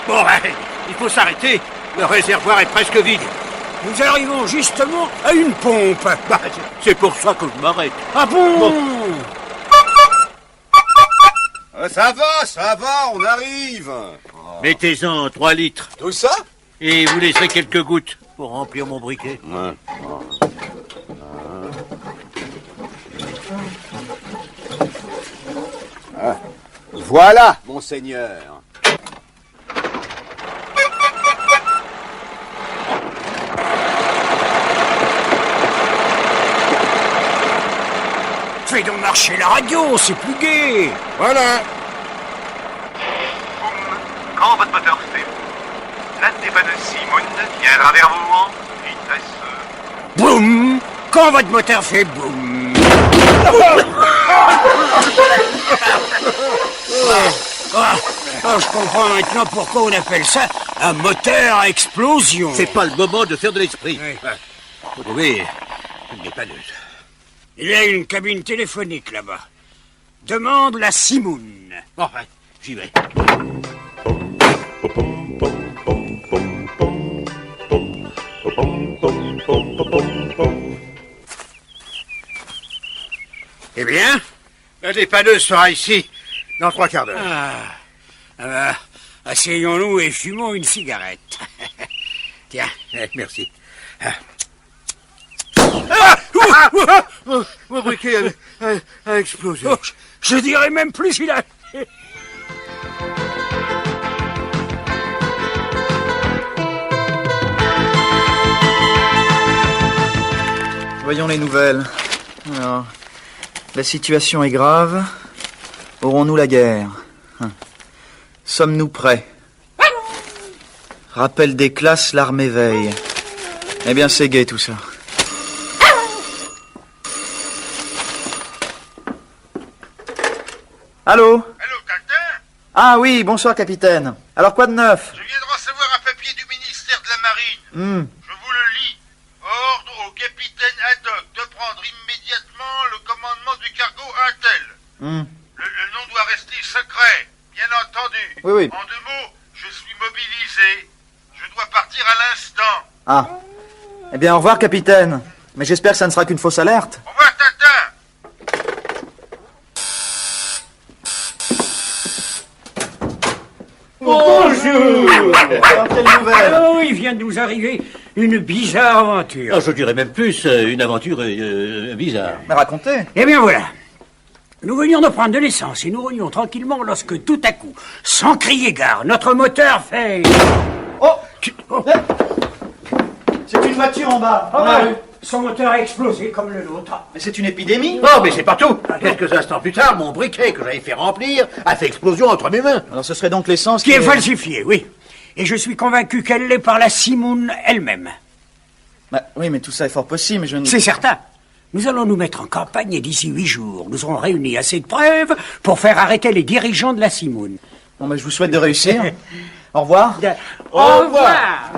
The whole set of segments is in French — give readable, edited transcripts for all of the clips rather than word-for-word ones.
Bon, il faut s'arrêter. Le réservoir est presque vide. Nous arrivons justement à une pompe. Bah, c'est pour ça que je m'arrête. Ah bon, Ça va, on arrive. Mettez-en 3 litres. Tout ça? Et vous laisserez quelques gouttes pour remplir mon briquet. Voilà, monseigneur. fais donc marcher la radio, c'est plus gai. Voilà. Quand votre moteur fait la dépanneuse Simone viendra vers vous en vitesse. Boum. Quand votre moteur fait boum. Je comprends maintenant pourquoi on appelle ça un moteur à explosion. C'est pas le moment de faire de l'esprit. Oui. Vous trouvez une dépanneuse. Il y a une cabine téléphonique là-bas. Demande la Simoun. Bon, j'y vais. Eh bien, la dépanneuse sera ici dans 3 quarts d'heure. Asseyons-nous et fumons une cigarette. Tiens. Merci. Mon briquet a explosé. Oh, je dirais même plus il a... Voyons les nouvelles. Alors, la situation est grave. Aurons-nous la guerre? Sommes-nous prêts? Rappel des classes, l'armée veille. Eh bien, c'est gai tout ça. Allô? Allô, capitaine? Ah oui, bonsoir capitaine. Alors quoi de neuf? Je viens de recevoir un papier du ministère de la Marine. Je vous le lis. Ordre au capitaine Haddock de prendre immédiatement le commandement du cargo Intel. Le nom doit rester secret, bien entendu. Oui. En 2 mots, je suis mobilisé. Je dois partir à l'instant. Ah. Eh bien, au revoir capitaine. Mais j'espère que ça ne sera qu'une fausse alerte. Au revoir, Tintin. Bonjour. Alors, quelle nouvelle? Oh, il vient de nous arriver une bizarre aventure. Ah, je dirais même plus une aventure bizarre. Mais racontez. Eh bien voilà. Nous venions de prendre de l'essence et nous roulions tranquillement lorsque tout à coup, sans crier gare, notre moteur fait... Oh, c'est une voiture en bas. Son moteur a explosé comme le nôtre. Mais c'est une épidémie. Non, mais c'est pas tout. Quelques instants plus tard, mon briquet que j'avais fait remplir a fait explosion entre mes mains. Alors ce serait donc l'essence Qui est falsifié, oui. Et je suis convaincu qu'elle l'est par la Simoun elle-même. Bah, oui, mais tout ça est fort possible, mais je ne... C'est certain. Nous allons nous mettre en campagne et d'ici 8 jours, nous aurons réuni assez de preuves pour faire arrêter les dirigeants de la Simoun. Bon, bah, je vous souhaite de réussir. Au revoir. Au revoir.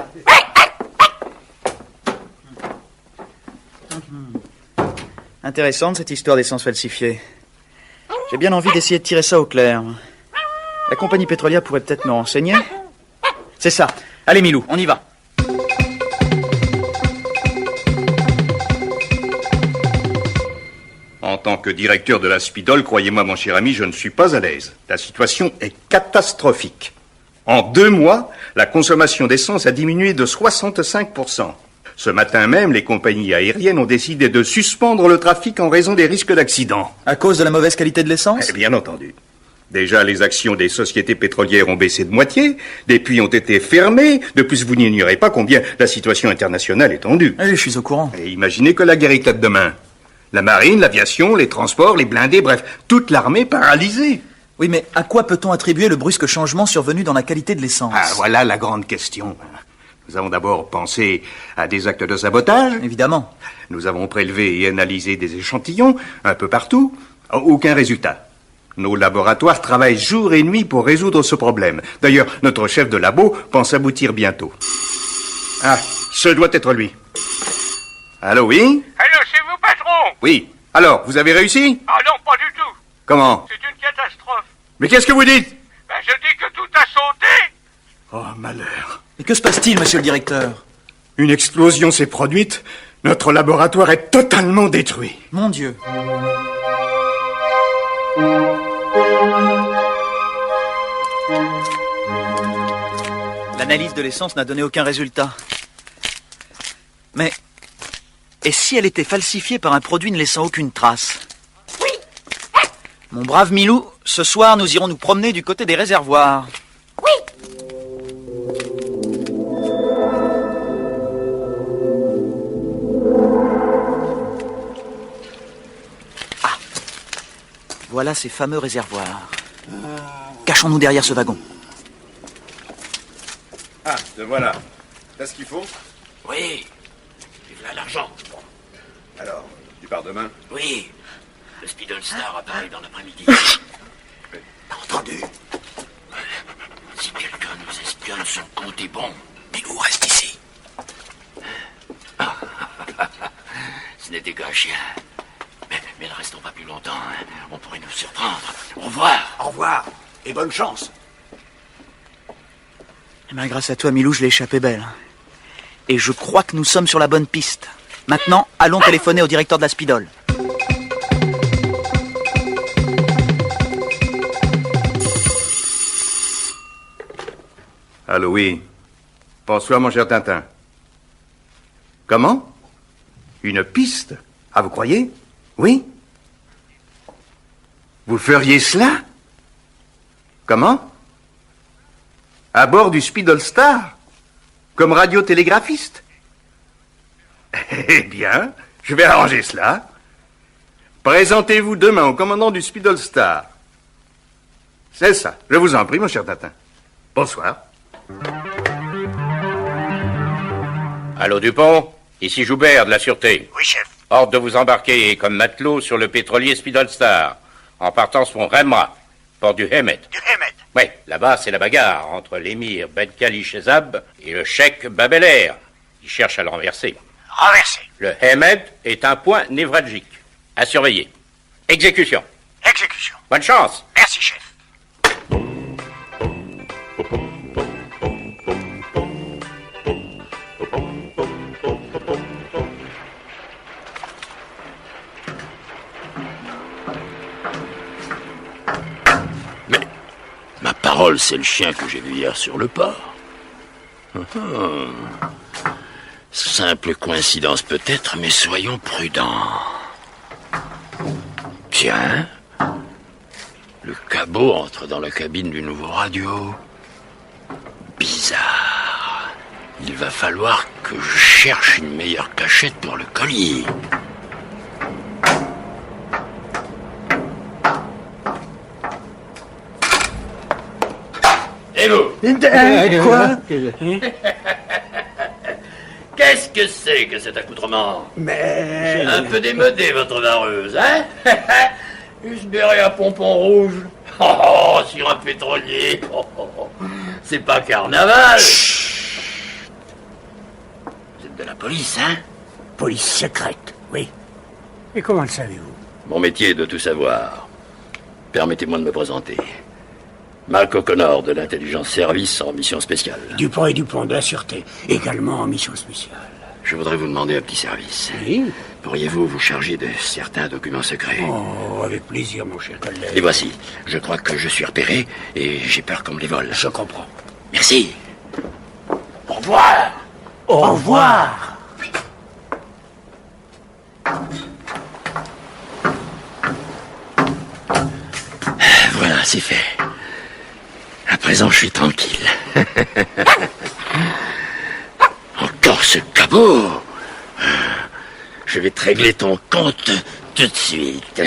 Intéressante cette histoire d'essence falsifiée. J'ai bien envie d'essayer de tirer ça au clair. La compagnie pétrolière pourrait peut-être me renseigner. C'est ça. Allez Milou, on y va. En tant que directeur de la Spidol, croyez-moi mon cher ami, je ne suis pas à l'aise. La situation est catastrophique. En 2 mois, la consommation d'essence a diminué de 65%. Ce matin même, les compagnies aériennes ont décidé de suspendre le trafic en raison des risques d'accident. À cause de la mauvaise qualité de l'essence? Eh bien entendu. Déjà, les actions des sociétés pétrolières ont baissé de moitié, des puits ont été fermés, de plus vous n'ignorez pas combien la situation internationale est tendue. Oui, je suis au courant. Et imaginez que la guerre éclate demain. La marine, l'aviation, les transports, les blindés, bref, toute l'armée paralysée. Oui, mais à quoi peut-on attribuer le brusque changement survenu dans la qualité de l'essence? Ah, voilà la grande question. Nous avons d'abord pensé à des actes de sabotage. Évidemment. Nous avons prélevé et analysé des échantillons un peu partout. Aucun résultat. Nos laboratoires travaillent jour et nuit pour résoudre ce problème. D'ailleurs, notre chef de labo pense aboutir bientôt. Ah, ce doit être lui. Allô, oui? Allô, c'est vous, patron? Oui. Alors, vous avez réussi? Ah non, pas du tout. Comment? C'est une catastrophe. Mais qu'est-ce que vous dites? Ben, je dis que tout a sauté. Oh, malheur. Et que se passe-t-il, monsieur le directeur? Une explosion s'est produite. Notre laboratoire est totalement détruit. Mon Dieu. L'analyse de l'essence n'a donné aucun résultat. Mais... et si elle était falsifiée par un produit ne laissant aucune trace? Oui. Mon brave Milou, ce soir nous irons nous promener du côté des réservoirs. Voilà ces fameux réservoirs. Cachons-nous derrière ce wagon. Ah, te voilà. T'as ce qu'il faut? Oui. Et voilà l'argent. Alors, tu pars demain? Oui. Le Speedle Star apparaît dans l'après-midi. T'as entendu? Si quelqu'un nous espionne, son compte est bon. Milou reste ici. Ce n'était qu'un chien. Mais ne restons pas plus longtemps, hein. On pourrait nous surprendre. Au revoir. Au revoir, et bonne chance. Eh bien, grâce à toi, Milou, je l'ai échappé belle. Et je crois que nous sommes sur la bonne piste. Maintenant, allons téléphoner au directeur de la Speedol. Allô, oui. Bonsoir, mon cher Tintin. Comment? Une piste? Ah, vous croyez? Oui? Vous feriez cela? Comment? À bord du Speedle Star? Comme radiotélégraphiste? Eh bien, je vais arranger cela. Présentez-vous demain au commandant du Speedle Star. C'est ça. Je vous en prie, mon cher Tintin. Bonsoir. Allô, Dupont? Ici Joubert de la Sûreté. Oui, chef. Ordre de vous embarquer comme matelot sur le pétrolier Speedle Star, en partance pour Remra, port du Hemet. Du Hemet. Oui, là-bas, c'est la bagarre entre l'émir Ben Kali Shezab et le cheikh Babeler, qui cherche à le renverser. Renversé. Le Hemet est un point névralgique. À surveiller. Exécution. Exécution. Bonne chance. Merci, chef. Ma parole, c'est le chien que j'ai vu hier sur le port. Simple coïncidence peut-être, mais soyons prudents. Tiens, le cabot entre dans la cabine du nouveau radio. Bizarre. Il va falloir que je cherche une meilleure cachette pour le collier. Et vous? Quoi? Qu'est-ce que c'est que cet accoutrement? Mais... Un peu démodé, votre vareuse, hein? Une béret à pompons rouges. Oh, sur un pétrolier. C'est pas carnaval. Vous êtes de la police, hein? Police secrète, oui. Et comment le savez-vous? Mon métier est de tout savoir. Permettez-moi de me présenter. Mark O'Connor de l'intelligence service en mission spéciale. Dupont et Dupont de la Sûreté, également en mission spéciale. Je voudrais vous demander un petit service. Oui? Pourriez-vous vous charger de certains documents secrets? Oh, avec plaisir, mon cher collègue. Les voici. Je crois que je suis repéré et j'ai peur qu'on me les vole. Je comprends. Merci. Au revoir. Au revoir. Voilà, c'est fait. À présent, je suis tranquille. Encore ce cabot. Je vais te régler ton compte tout de suite.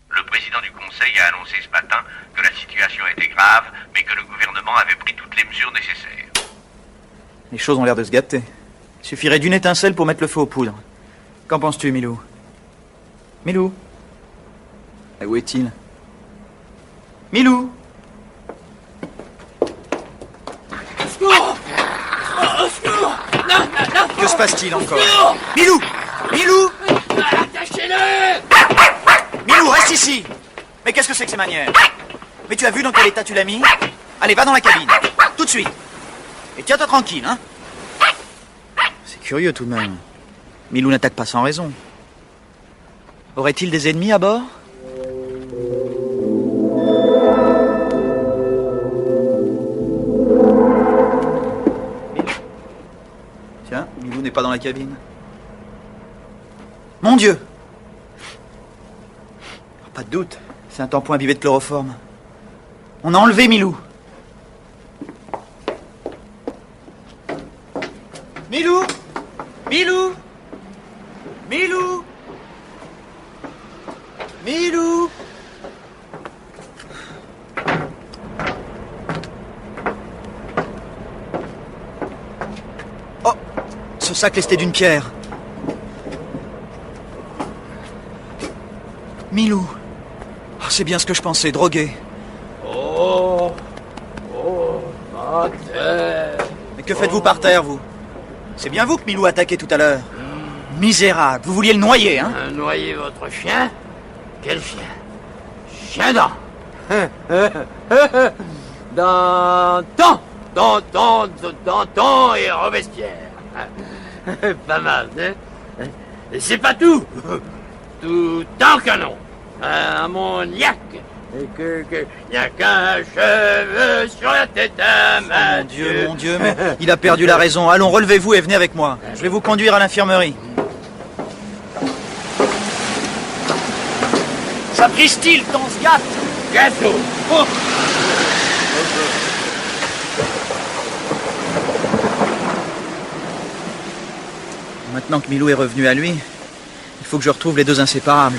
Le président du Conseil a annoncé ce matin que la situation était grave, mais que le gouvernement avait pris toutes les mesures nécessaires. Les choses ont l'air de se gâter. Il suffirait d'une étincelle pour mettre le feu aux poudres. Qu'en penses-tu, Milou? Milou? Et où est-il? Milou? Que se passe-t-il encore? Milou! Milou! Attachez-le! Milou, reste ici! Mais qu'est-ce que c'est que ces manières? Mais tu as vu dans quel état tu l'as mis? Allez, va dans la cabine. Tout de suite. Et tiens-toi tranquille, hein. C'est curieux tout de même. Milou n'attaque pas sans raison. Aurait-il des ennemis à bord? Tiens, Milou n'est pas dans la cabine. Mon Dieu! Pas de doute, c'est un tampon imbibé de chloroforme. On a enlevé Milou. Milou! Milou! Milou! Milou! Oh! Ce sac lesté d'une pierre. Milou. Oh, c'est bien ce que je pensais, drogué. Oh, par terre. Mais que faites-vous par terre, vous? C'est bien vous que Milou a attaqué tout à l'heure. Misérable, vous vouliez le noyer, hein? Noyer votre chien? Quel chien? Chien d'an. Danton et Robespierre. Pas mal, hein? Et c'est pas tout. Tout en canon. Ammoniac. Il n'y a qu'un cheveu sur la tête à Mon Dieu, mais il a perdu la raison. Allons, relevez-vous et venez avec moi. Je vais vous conduire à l'infirmerie. Sapristi, le temps se gâte. Gâteau. Oh. Maintenant que Milou est revenu à lui, il faut que je retrouve les deux inséparables.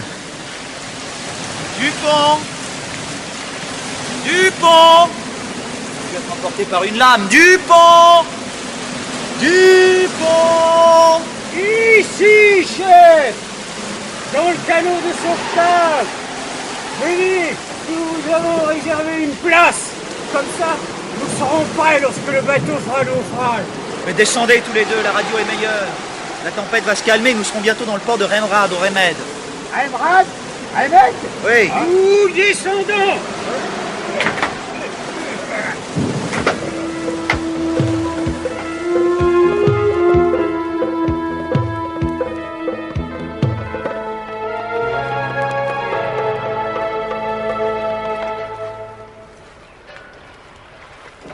Dupont! Dupont! Je vais être emporté par une lame. Dupont! Dupont! Ici, chef. Dans le canot de sauvetage. Venez, nous avons réservé une place. Comme ça, nous serons prêts lorsque le bateau fera naufrage. Mais descendez tous les deux, la radio est meilleure. La tempête va se calmer, nous serons bientôt dans le port de Remrad, au Remède. Remrad? Remède? Oui. Nous descendons.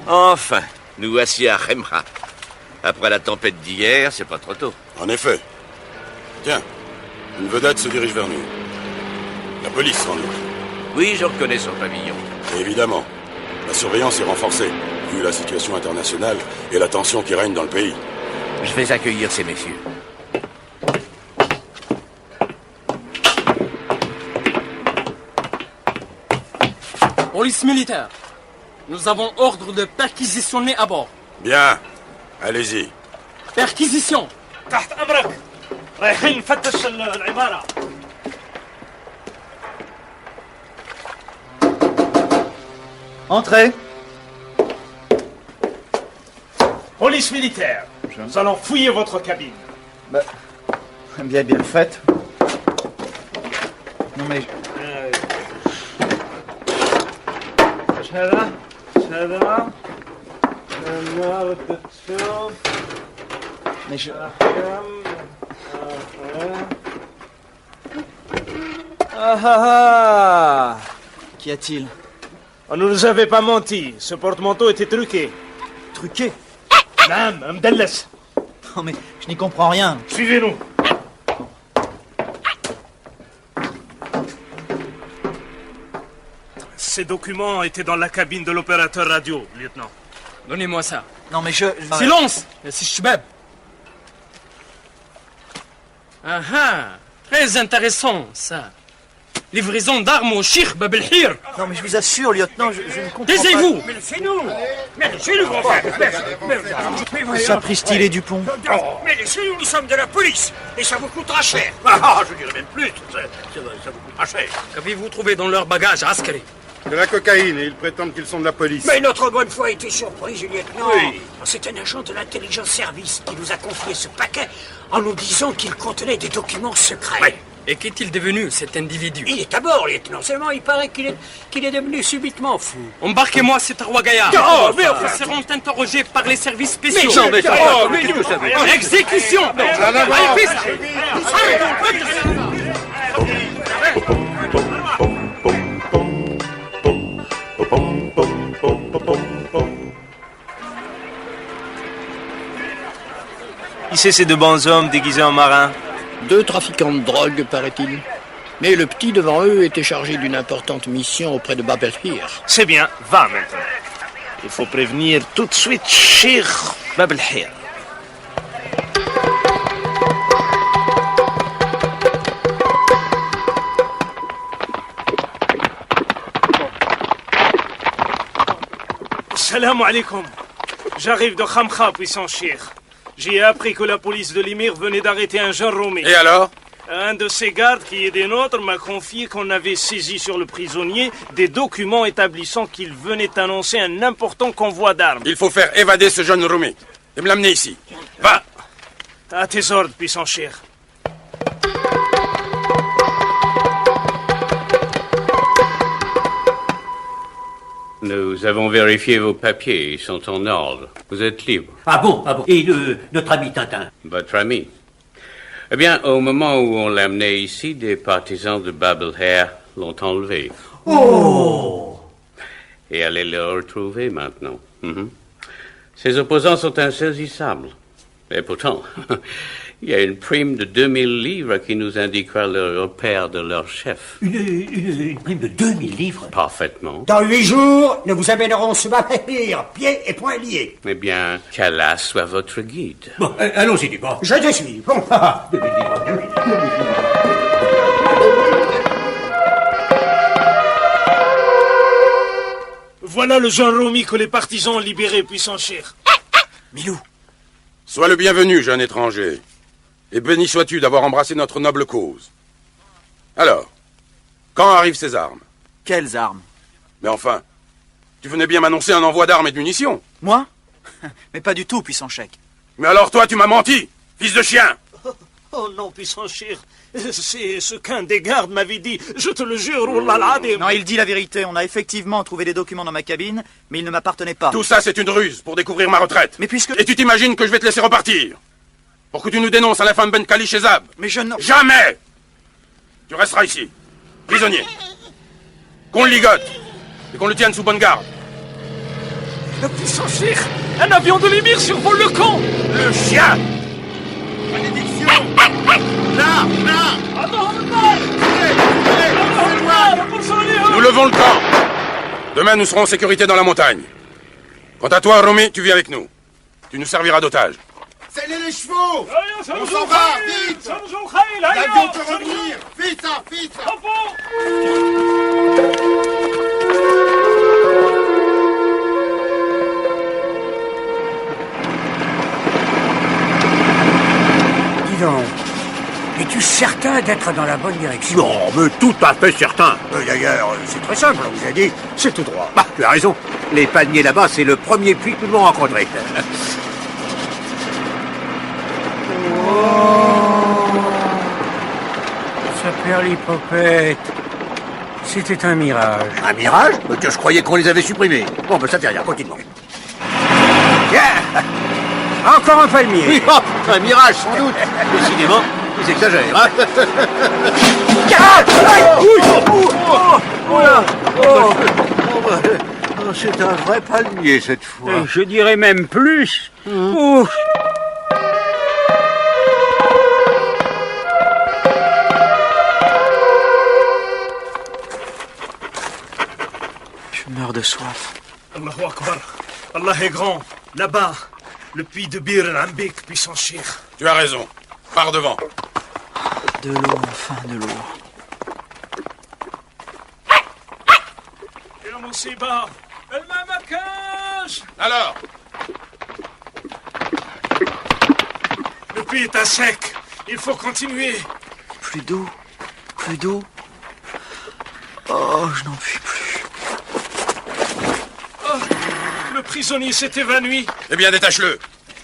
Enfin, nous voici à Remrad. Après la tempête d'hier, c'est pas trop tôt. En effet. Tiens, une vedette se dirige vers nous. La police, sans doute. Oui, je reconnais son pavillon. Et évidemment, la surveillance est renforcée, vu la situation internationale et la tension qui règne dans le pays. Je vais accueillir ces messieurs. Police militaire, nous avons ordre de perquisitionner à bord. Bien, allez-y. Perquisition. تحت أمرك. رايحين نفتش العمارة. Entrez. Police militaire. Nous allons fouiller votre cabine. Bien fait. Non mais... Mais je... Qu'y a-t-il? On ne nous avait pas menti. Ce porte-manteau était truqué. Truqué? Nam, mdelles. Non mais je n'y comprends rien. Suivez-nous. Ces documents étaient dans la cabine de l'opérateur radio, lieutenant. Donnez-moi ça. Non mais je... Silence. C'est Shbab. Ah ah. Très intéressant, ça. Livraison d'armes au Cheikh Bab el-Hir. Non mais je vous assure, lieutenant, je ne comprends pas... Taisez-vous. Mais laissez-nous. Mais laissez-nous, grand frère. Sapristi les Dupont. Mais laissez-nous, nous sommes de la police. Et ça vous coûtera cher. Ah, je dirais même plus. Ça vous coûtera cher. Qu'avez-vous trouvé dans leur bagage, Askari? De la cocaïne, et ils prétendent qu'ils sont de la police. Mais notre bonne foi a été surprise, lieutenant. Oui. C'est un agent de l'intelligence service qui nous a confié ce paquet en nous disant qu'il contenait des documents secrets. Et qu'est-il devenu, cet individu? Il est à bord, lieutenant. Seulement, il paraît qu'il est devenu subitement fou. Embarquez-moi, cet Arwagaya. Oh, mais Nous serons interrogés par les services spéciaux. Non, mais ça va, mais vous savez. Exécution. Qui c'est ces deux bons hommes déguisés en marins? 2 trafiquants de drogue, paraît-il. Mais le petit devant eux était chargé d'une importante mission auprès de Bab el-Hir. C'est bien, va maintenant. Il faut prévenir tout de suite Cheikh Bab el-Hir. Salam alaikum. J'arrive de Khamkha, puissant Cheikh. J'ai appris que la police de l'émir venait d'arrêter un jeune Romi. Et alors? Un de ses gardes, qui est des nôtres, m'a confié qu'on avait saisi sur le prisonnier des documents établissant qu'il venait annoncer un important convoi d'armes. Il faut faire évader ce jeune Roumi et me l'amener ici. Va! À tes ordres, puissant Cheikh. Nous avons vérifié vos papiers, ils sont en ordre. Vous êtes libre. Ah bon, ah bon. Et notre ami Tintin? Votre ami. Eh bien, au moment où on l'a amené ici, des partisans de Bab el-Hir l'ont enlevé. Oh! Et allez le retrouver maintenant. Ses opposants sont insaisissables. Et pourtant, il y a une prime de 2000 livres qui nous indiquera le repère de leur chef. Une prime de 2000 livres? Parfaitement. Dans 8 jours, nous vous amènerons ce Bab el-Hir, pieds et poings liés. Eh bien, qu'Allah soit votre guide. Bon, allons-y du bas. Je te suis. Bon. 2000 livres, 2000 livres. Voilà le jeune Romi que les partisans ont libéré, puissant Cheikh. Milou. Sois le bienvenu, jeune étranger. Et béni sois-tu d'avoir embrassé notre noble cause. Alors, quand arrivent ces armes? Quelles armes? Mais enfin, tu venais bien m'annoncer un envoi d'armes et de munitions. Moi? Mais pas du tout, puissant Cheikh. Mais alors toi, tu m'as menti, fils de chien! Oh non, puissant Cheikh. C'est ce qu'un des gardes m'avait dit. Je te le jure, oh là là. Non, il dit la vérité. On a effectivement trouvé des documents dans ma cabine, mais ils ne m'appartenaient pas. Tout ça, c'est une ruse pour découvrir ma retraite. Mais puisque... Et tu t'imagines que je vais te laisser repartir? Pour que tu nous dénonces à la femme Ben Kali chez Zab? Mais je ne... Jamais! Tu resteras ici, prisonnier. Qu'on le ligote et qu'on le tienne sous bonne garde. Le puissant Cheikh, un avion de l'émir survole le camp. Le chien! Malédiction! Là! Là! Nous levons le camp. Demain, nous serons en sécurité dans la montagne. Quant à toi, Romi, tu viens avec nous. Tu nous serviras d'otage. Scellez les chevaux! On s'en va, vite! L'avion peut revenir! Vite ça, vite ça! Dis donc, es-tu certain d'être dans la bonne direction? Non, mais tout à fait certain. D'ailleurs, c'est très simple, on vous a dit, c'est tout droit. Bah, tu as raison. Les palmiers là-bas, c'est le premier puits que nous avons rencontré. Ça perd l'hypopète. C'était un mirage. Un mirage? Que je croyais qu'on les avait supprimés. Bon, ben ça fait rien, continuons. Tiens! Encore un palmier. Oui, oh, un mirage, sans doute. Décidément, ils exagèrent, hein. C'est un vrai palmier, cette fois. Je dirais même plus. Ouf. Je meurs de soif. Allahu Akbar. Allah est grand. Là-bas, le puits de Bir al-Ambik, puissant Cheikh. Tu as raison. Pars devant. De l'eau, enfin de l'eau. Et la musiba. El-Mamakaj. Alors? Le puits est à sec. Il faut continuer. Plus d'eau, plus d'eau. Oh, je n'en puis plus. Oh, le prisonnier s'est évanoui. Eh bien, détache-le.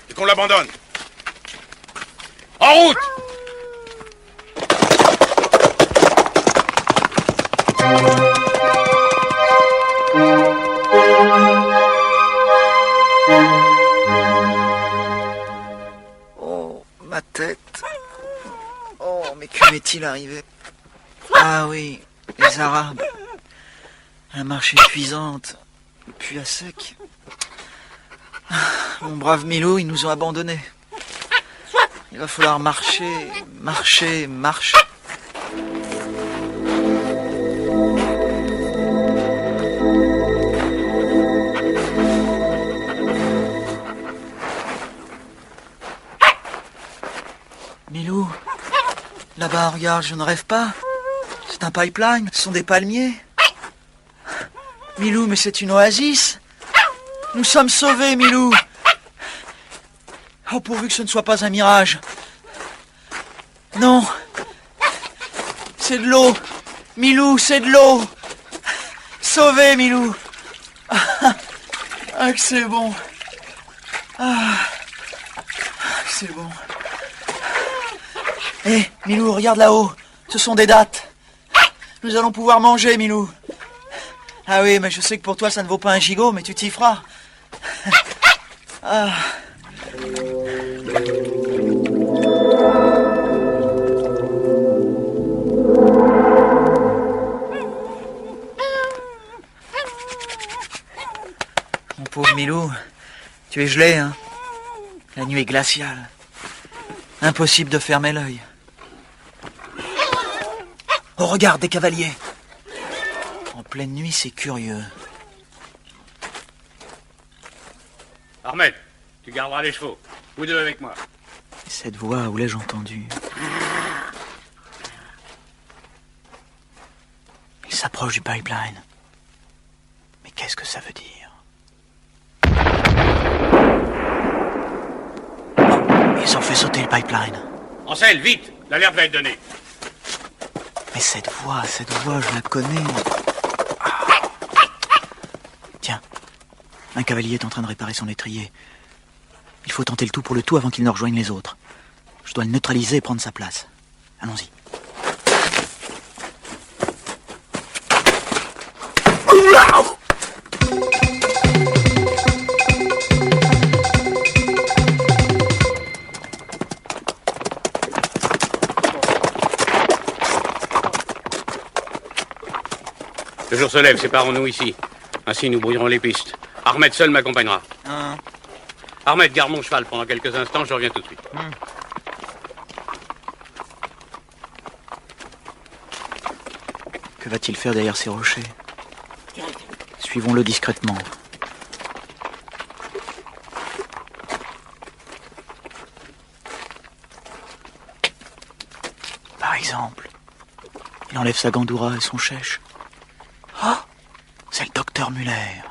Et qu'on l'abandonne. En route! est-il arrivé? Ah oui, les Arabes. La marche épuisante, puis à sec. Mon brave Milou, ils nous ont abandonnés. Il va falloir marcher, marcher, marcher. Milou, là-bas, regarde, je ne rêve pas. C'est un pipeline, ce sont des palmiers. Milou, mais c'est une oasis. Nous sommes sauvés, Milou. Oh, pourvu que ce ne soit pas un mirage. Non. C'est de l'eau. Milou, c'est de l'eau. Sauvé, Milou. Ah, que c'est bon. Ah, c'est bon. Hé, Milou, regarde là-haut. Ce sont des dattes. Nous allons pouvoir manger, Milou. Ah oui, mais je sais que pour toi, ça ne vaut pas un gigot, mais tu t'y feras. Ah. Mon pauvre Milou, tu es gelé, hein? La nuit est glaciale. Impossible de fermer l'œil. Oh, regarde, des cavaliers. En pleine nuit, c'est curieux. Ahmed, tu garderas les chevaux. Vous deux avec moi. Cette voix, où l'ai-je entendue? Il s'approche du pipeline. Mais qu'est-ce que ça veut dire? Ils ont fait sauter le pipeline. Ansel, vite! L'alerte va être donnée. Mais cette voix, je la connais. Tiens, un cavalier est en train de réparer son étrier. Il faut tenter le tout pour le tout avant qu'il ne rejoigne les autres. Je dois le neutraliser et prendre sa place. Allons-y. Le jour se lève, séparons-nous ici. Ainsi, nous brouillerons les pistes. Ahmed seul m'accompagnera. Ahmed, garde mon cheval pendant quelques instants, je reviens tout de suite. Que va-t-il faire derrière ces rochers? Suivons-le discrètement. Par exemple, il enlève sa gandoura et son chèche. Oh, c'est le docteur Muller.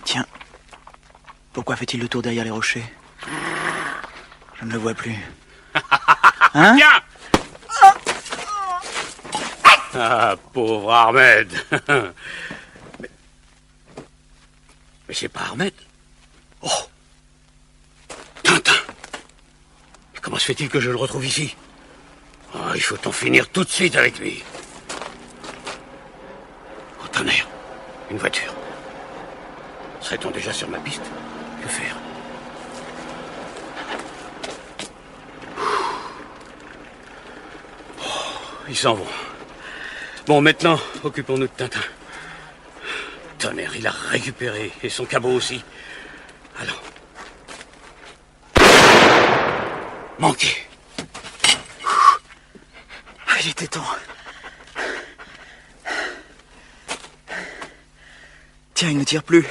Tiens, pourquoi fait-il le tour derrière les rochers? Je ne le vois plus. Hein? Tiens! Ah, pauvre Ahmed. Mais c'est pas Ahmed. Oh! Tintin! Mais comment se fait-il que je le retrouve ici? Oh, il faut en finir tout de suite avec lui. Oh, tonnerre! Une voiture. Serait-on déjà sur ma piste? Que faire? Oh, ils s'en vont. Bon, maintenant, occupons-nous de Tintin. Tonnerre, il a récupéré, et son cabot aussi. Allons. Manqué. Il était temps. Tiens, il ne tire plus.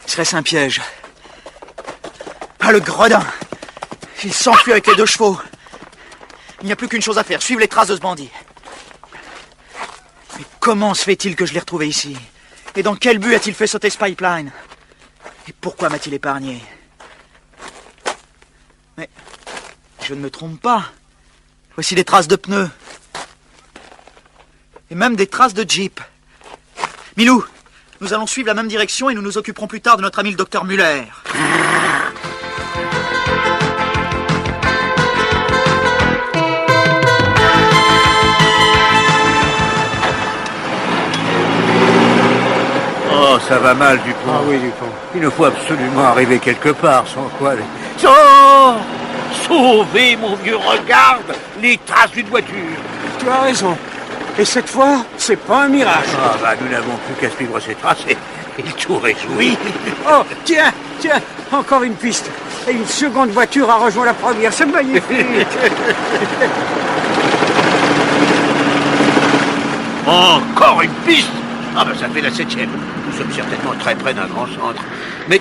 Serait-ce un piège? Ah, le gredin! Il s'enfuit avec les 2 chevaux. Il n'y a plus qu'une chose à faire, suivre les traces de ce bandit. Mais comment se fait-il que je l'ai retrouvé ici? Et dans quel but a-t-il fait sauter ce pipeline? Et pourquoi m'a-t-il épargné? Mais je ne me trompe pas. Voici des traces de pneus. Et même des traces de jeep. Milou, nous allons suivre la même direction et nous nous occuperons plus tard de notre ami le docteur Muller. Oh, ça va mal, Dupont. Ah oui, Dupont. Il nous faut absolument arriver quelque part, sans quoi... Oh! Sauvé, mon vieux, regarde les traces d'une voiture. Tu as raison. Et cette fois, c'est pas un mirage. Ah bah nous n'avons plus qu'à suivre ces traces et il tout réjouit. Oh, tiens, encore une piste. Et une seconde voiture a rejoint la première. C'est magnifique. Encore une piste. Ah bah ça fait la 7e. Nous sommes certainement très près d'un grand centre. Mais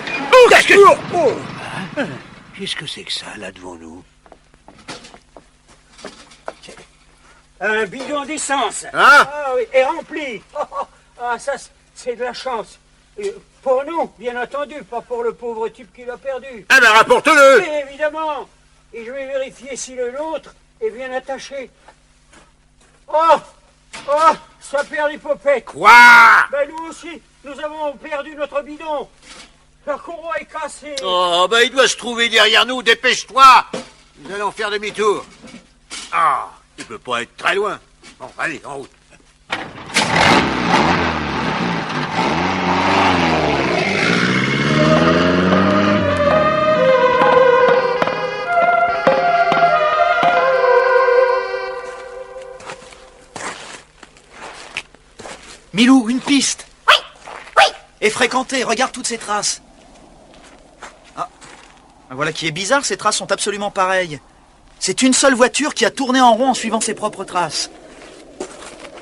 qu'est-ce que c'est que ça, là, devant nous? Un bidon d'essence. Hein? Ah oui, et rempli. Ah, ça, c'est de la chance. Et pour nous, bien entendu, pas pour le pauvre type qui l'a perdu. Eh ben, rapporte-le. Oui, évidemment. Et je vais vérifier si le nôtre est bien attaché. Oh, ça perd l'hypopète. Quoi? Ben, nous aussi, nous avons perdu notre bidon. La courroie est cassée. Oh, bah il doit se trouver derrière nous, dépêche-toi. Nous allons faire demi-tour. Ah, il peut pas être très loin. Bon, allez, en route. Milou, une piste. Et fréquentée, regarde toutes ces traces. Ah, voilà qui est bizarre, ces traces sont absolument pareilles. C'est une seule voiture qui a tourné en rond en suivant ses propres traces.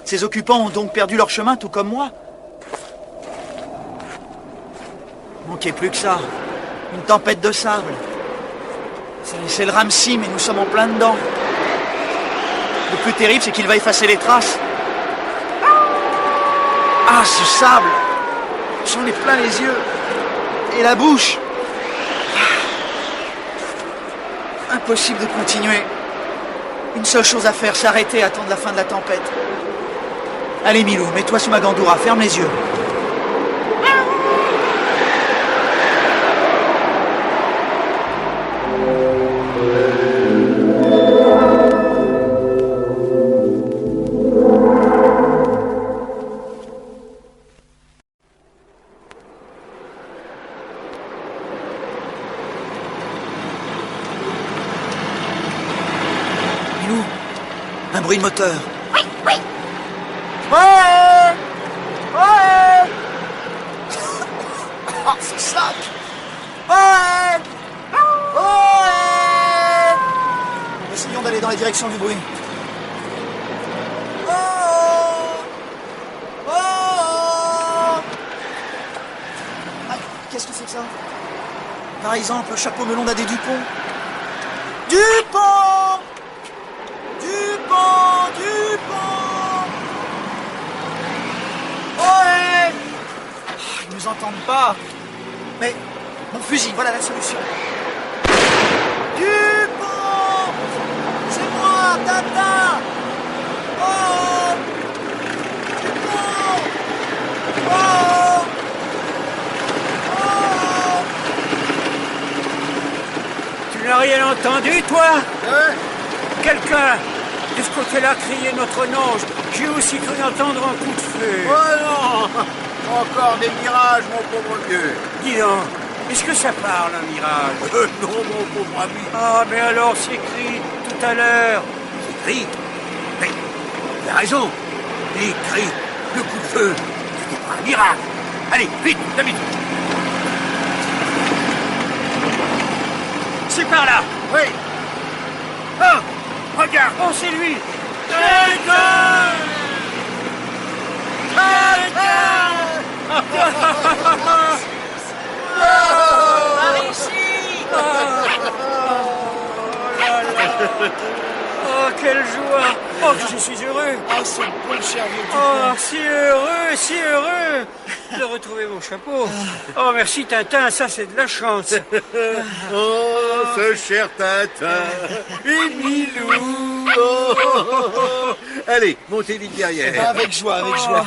Ses occupants ont donc perdu leur chemin, tout comme moi. Manquait plus que ça. Une tempête de sable. C'est le Ramsey, mais nous sommes en plein dedans. Le plus terrible, c'est qu'il va effacer les traces. Ah, ce sable! J'en ai plein les yeux. Et la bouche. Impossible de continuer. Une seule chose à faire, s'arrêter et attendre la fin de la tempête. Allez, Milou, mets-toi sous ma gandoura, ferme les yeux. Un bruit de moteur. Oui. Ouais! Ah, ce sac! Ouais! Essayons d'aller dans la direction du bruit. Qu'est-ce que c'est que ça? Par exemple, le chapeau melon d'Adé Dupont. Dupont! Ouais! Ils nous entendent pas. Mais mon fusil, voilà la solution. Dupont! C'est moi, Tata! Oh! Dupont! Oh! Tu n'as rien entendu, toi? Quelqu'un de ce côté-là criait notre nom. J'ai aussi cru entendre un coup de feu. Oh non! Encore des mirages, mon pauvre vieux. Dis donc, est-ce que ça parle, un mirage? Non, mon pauvre ami. Ah, mais alors c'est écrit tout à l'heure. C'est écrit? Mais, il a raison. Les cris, le coup de feu, c'était pas un mirage. Allez, vite, vite. C'est par là. Oui. Oh, regarde. Oh, c'est lui. Par ici. Oh, quelle joie. Oh, je suis heureux. Ah, c'est bon, cher vieux Dupont. Oh, si heureux de retrouver mon chapeau. Oh, merci Tintin, ça c'est de la chance. Oh, ce cher Tintin. Et Milou. Oh. Allez, montez vite derrière. Avec joie, avec joie.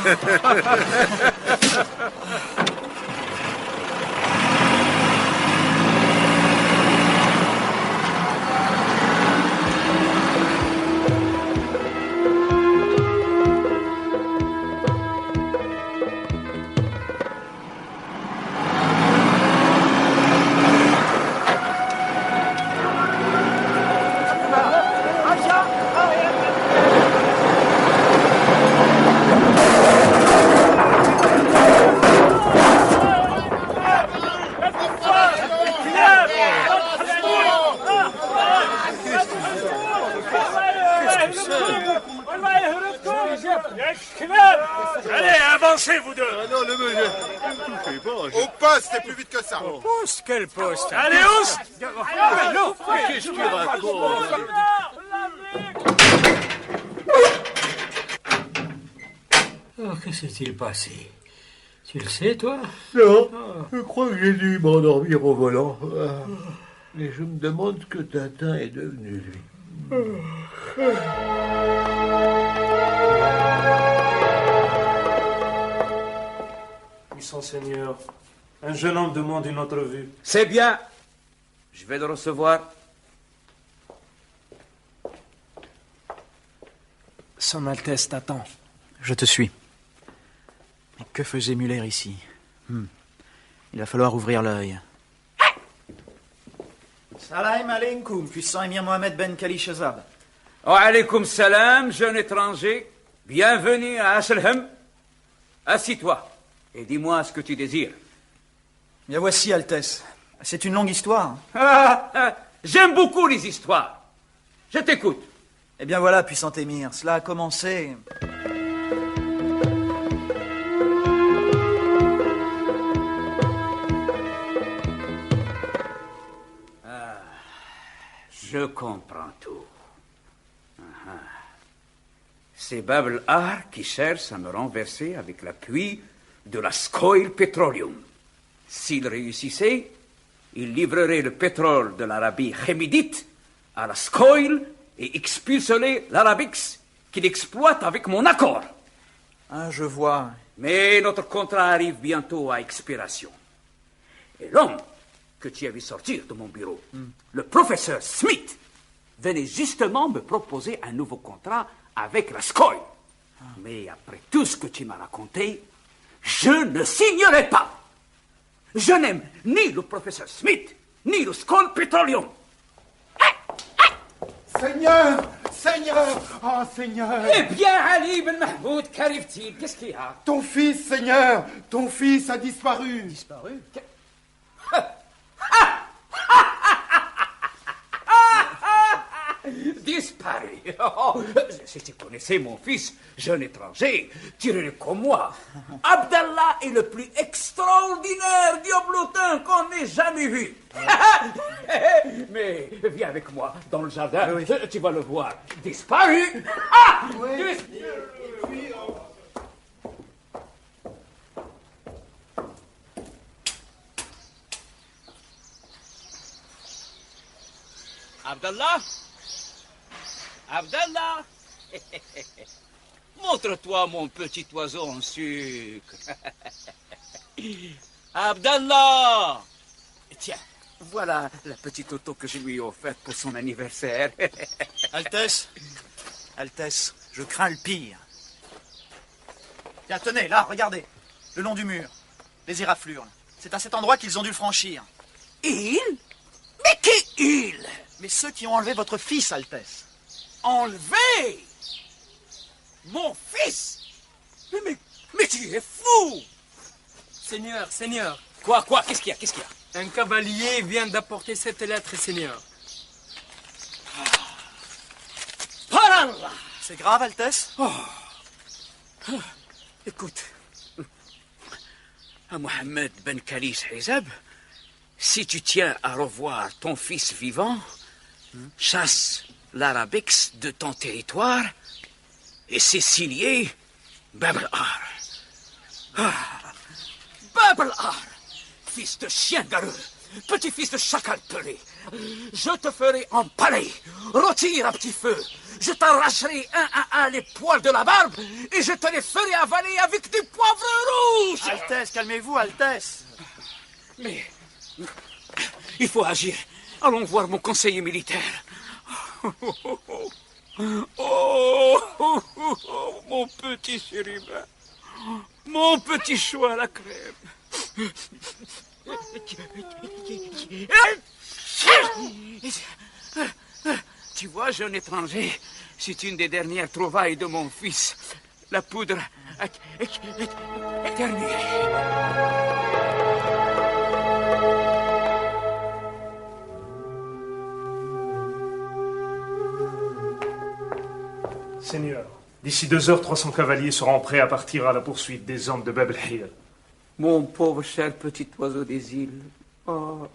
Allez, avancez, vous deux. Non, le monsieur. Au poste, c'est plus vite que ça. Au poste? Quel poste? Allez, hausse. Qu'est-ce que tu racontes? Oh, que s'est-il passé? Tu le sais, toi? Non, je crois que j'ai dû m'endormir au volant. Mais je me demande ce que Tintin est devenu, lui. Puissant Seigneur, un jeune homme demande une entrevue. C'est bien. Je vais le recevoir. Son Altesse t'attend. Je te suis. Mais que faisait Muller ici? Il va falloir ouvrir l'œil. Salam alaikum, puissant émir Mohamed Ben Kali Shazab. Wa alaykoum salam, jeune étranger. Bienvenue à Asselhem. Assis-toi et dis-moi ce que tu désires. Bien voici, Altesse. C'est une longue histoire. J'aime beaucoup les histoires. Je t'écoute. Eh bien voilà, puissant émir, cela a commencé... Je comprends tout. C'est Bab el-Ar qui cherche à me renverser avec l'appui de la Scoil Petroleum. S'il réussissait, il livrerait le pétrole de l'Arabie chémidite à la Scoil et expulserait l'Arabix qu'il exploite avec mon accord. Ah, je vois. Mais notre contrat arrive bientôt à expiration. Et l'homme que tu as vu sortir de mon bureau, le professeur Smith, venait justement me proposer un nouveau contrat avec la Scoil. Mais après tout ce que tu m'as raconté, je ne signerai pas. Je n'aime ni le professeur Smith, ni le Scoil Petroleum. Seigneur! Seigneur! Oh, Seigneur! Eh bien, Ali Ben Mahmoud, qu'arrive-t-il? Qu'est-ce qu'il y a? Ton fils, Seigneur! Ton fils a disparu! Disparu? Disparu. Oh, si tu connaissais mon fils, jeune étranger, tu irais comme moi. Abdallah est le plus extraordinaire diablotin qu'on ait jamais vu. Mais viens avec moi dans le jardin, oui. Tu vas le voir. Disparu. Oui. Abdallah? Abdallah? Montre-toi, mon petit oiseau en sucre. Abdallah! Tiens, voilà la petite auto que je lui ai offerte pour son anniversaire. Altesse, je crains le pire. Tiens, tenez, là, regardez, le long du mur, les éraflures. C'est à cet endroit qu'ils ont dû le franchir. Il? Mais qui il? Mais ceux qui ont enlevé votre fils, Altesse. Enlevé? Mon fils? Mais tu es fou! Seigneur. Quoi? Qu'est-ce qu'il y a? Un cavalier vient d'apporter cette lettre, Seigneur. Par Allah! C'est grave, Altesse? Écoute, à Mohamed Ben Khalis Hizab, si tu tiens à revoir ton fils vivant, chasse l'Arabix de ton territoire et c'est signé Bab el-Ar. Bab el-Ar, fils de chien gareux, petit-fils de chacal pelé, je te ferai empaler, rôtir à petit feu, je t'arracherai un à un les poils de la barbe et je te les ferai avaler avec du poivre rouge. Altesse, calmez-vous, Altesse. Mais il faut agir. Allons voir mon conseiller militaire. Oh, mon petit chérubin. Mon petit choix à la crème. Tu vois, jeune étranger, c'est une des dernières trouvailles de mon fils. La poudre éternuée. Seigneur, D'ici 2 heures, 300 cavaliers seront prêts à partir à la poursuite des hommes de Bab el-Hir. Mon pauvre cher petit oiseau des îles. Oh.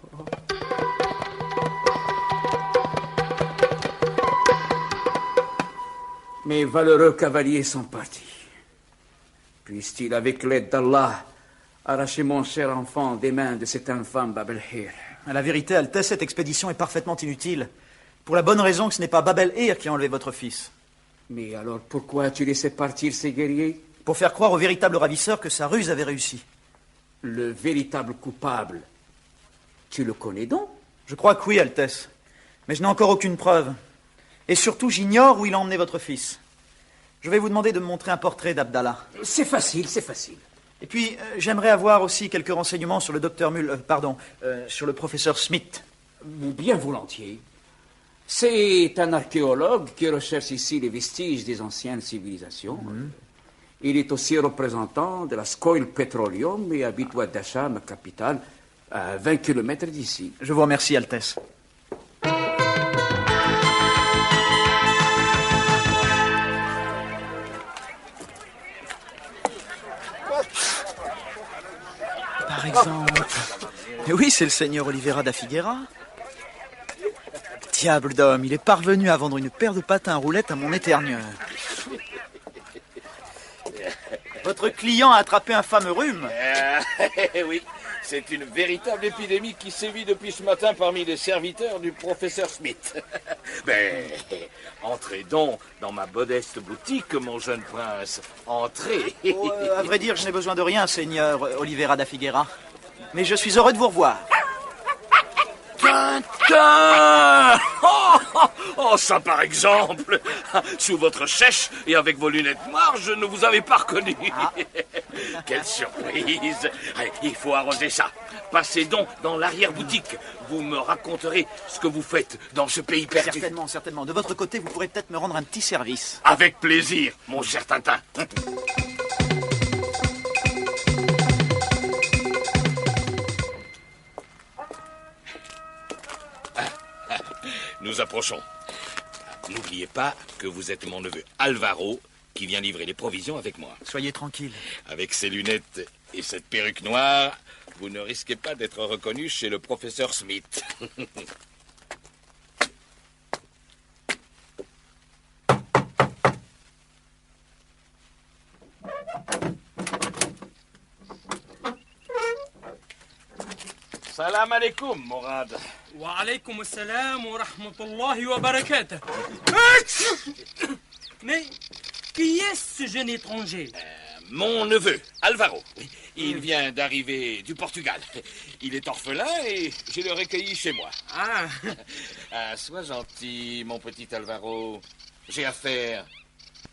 Mes valeureux cavaliers sont partis. Puisse-t-il, avec l'aide d'Allah, arracher mon cher enfant des mains de cet infâme Bab el-Hir. À la vérité, Altesse, cette expédition est parfaitement inutile. Pour la bonne raison que ce n'est pas Bab el-Hir qui a enlevé votre fils. Mais alors pourquoi as-tu laissé partir ces guerriers? Pour faire croire au véritable ravisseur que sa ruse avait réussi. Le véritable coupable, tu le connais donc? Je crois que oui, Altesse. Mais je n'ai encore aucune preuve. Et surtout, j'ignore où il a emmené votre fils. Je vais vous demander de me montrer un portrait d'Abdallah. C'est facile, c'est facile. Et puis, j'aimerais avoir aussi quelques renseignements sur le docteur sur le professeur Smith. Bien volontiers. C'est un archéologue qui recherche ici les vestiges des anciennes civilisations. Il est aussi représentant de la Scoil Petroleum et habite Ouad Dacham, capitale, à 20 km d'ici. Je vous remercie, Altesse. Par exemple... Mais oui, c'est le seigneur Oliveira da Figueira. Diable d'homme, il est parvenu à vendre une paire de patins à roulettes à mon éternueur. Votre client a attrapé un fameux rhume. Oui, c'est une véritable épidémie qui sévit depuis ce matin parmi les serviteurs du professeur Smith. Mais entrez donc dans ma modeste boutique, mon jeune prince. Entrez. À vrai dire, je n'ai besoin de rien, seigneur Oliveira da Figueira. Mais je suis heureux de vous revoir. Tintin! Oh, ça par exemple! Sous votre chèche et avec vos lunettes noires, je ne vous avais pas reconnu. Quelle surprise! Il faut arroser ça. Passez donc dans l'arrière-boutique. Vous me raconterez ce que vous faites dans ce pays perdu. Certainement, certainement. De votre côté, vous pourrez peut-être me rendre un petit service. Avec plaisir, mon cher Tintin. Nous approchons. N'oubliez pas que vous êtes mon neveu Alvaro, qui vient livrer les provisions avec moi. Soyez tranquille. Avec ces lunettes et cette perruque noire, vous ne risquez pas d'être reconnu chez le professeur Smith. Salam alaikum, Morad. Wa alaykoum assalam wa rahmatullahi wa barakatuh. Mais qui est ce jeune étranger? Mon neveu, Alvaro. Il vient d'arriver du Portugal. Il est orphelin et je l'ai recueilli chez moi. Sois gentil, mon petit Alvaro. J'ai affaire.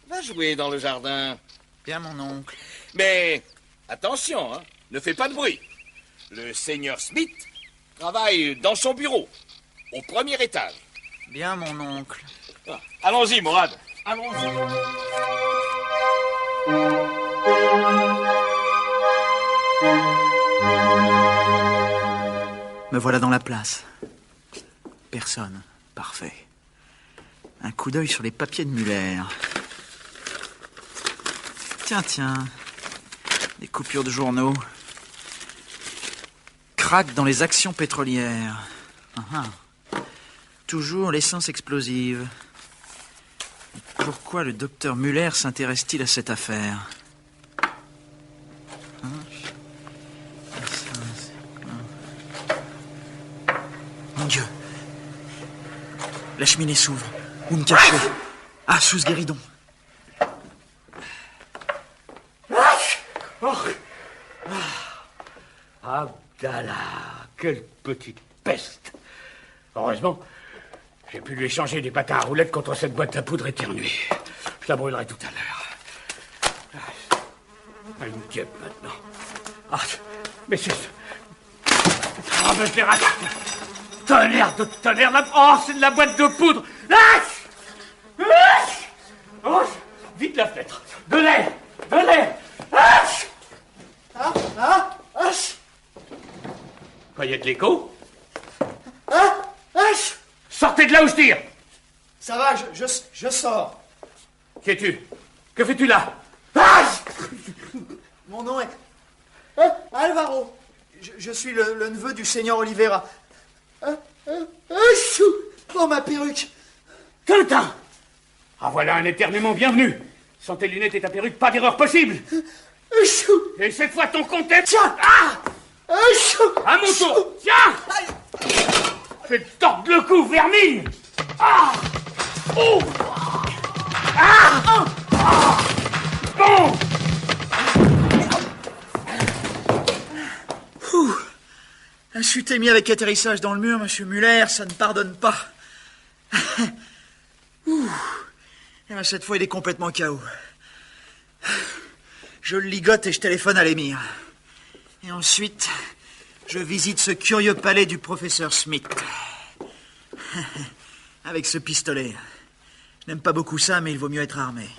Va jouer dans le jardin. Bien, mon oncle. Mais attention, hein, ne fais pas de bruit. Le seigneur Smith travaille dans son bureau, au premier étage. Bien, mon oncle. Allons-y, Morad. Allons-y. Me voilà dans la place. Personne. Parfait. Un coup d'œil sur les papiers de Muller. Tiens. Des coupures de journaux. Craque dans les actions pétrolières. Toujours l'essence explosive. Pourquoi le docteur Muller s'intéresse-t-il à cette affaire? Mon Dieu! La cheminée s'ouvre. Où me cacher? Ah, sous ce guéridon. Abdallah, quelle petite peste. Heureusement, j'ai pu lui échanger des patins à roulettes contre cette boîte à poudre éternuée. Je la brûlerai tout à l'heure. Une guêpe maintenant. Mais c'est... mais je l'ai raté. Tonnerre de tonnerre, c'est de la boîte de poudre. Vite la fenêtre. De l'air. Quoi, y a de l'écho? Sortez de là où je tire. Ça va, je sors. Qui es-tu? Que fais-tu là? Mon nom est... Alvaro. Je suis le neveu du seigneur Oliveira. Oh, ma perruque. Quentin! Ah, voilà un éternuement bienvenu. Sans tes lunettes et ta perruque, pas d'erreur possible. Et cette fois, ton compte est... Tiens! À mon tour! Tiens! Je te tordre le cou, vermine! Oh! Bon! Un chute émis avec atterrissage dans le mur, monsieur Muller, ça ne pardonne pas. Et ben, cette fois, il est complètement KO. Je le ligote et je téléphone à l'émir. Et ensuite, je visite ce curieux palais du professeur Smith. Avec ce pistolet. Je n'aime pas beaucoup ça, mais il vaut mieux être armé.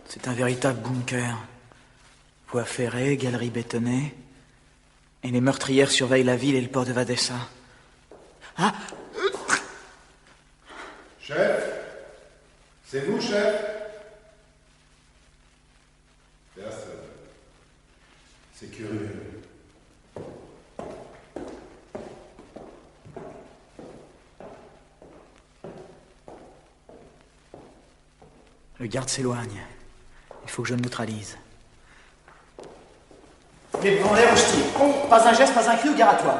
C'est un véritable bunker. Voies ferrées, galeries bétonnées. Et les meurtrières surveillent la ville et le port de Vadessa. Ah! Chef? C'est vous, chef? Personne. C'est curieux. Le garde s'éloigne. Il faut que je le neutralise. Les bras en l'air ou je tire. Pas un geste, pas un cri ou gare à toi.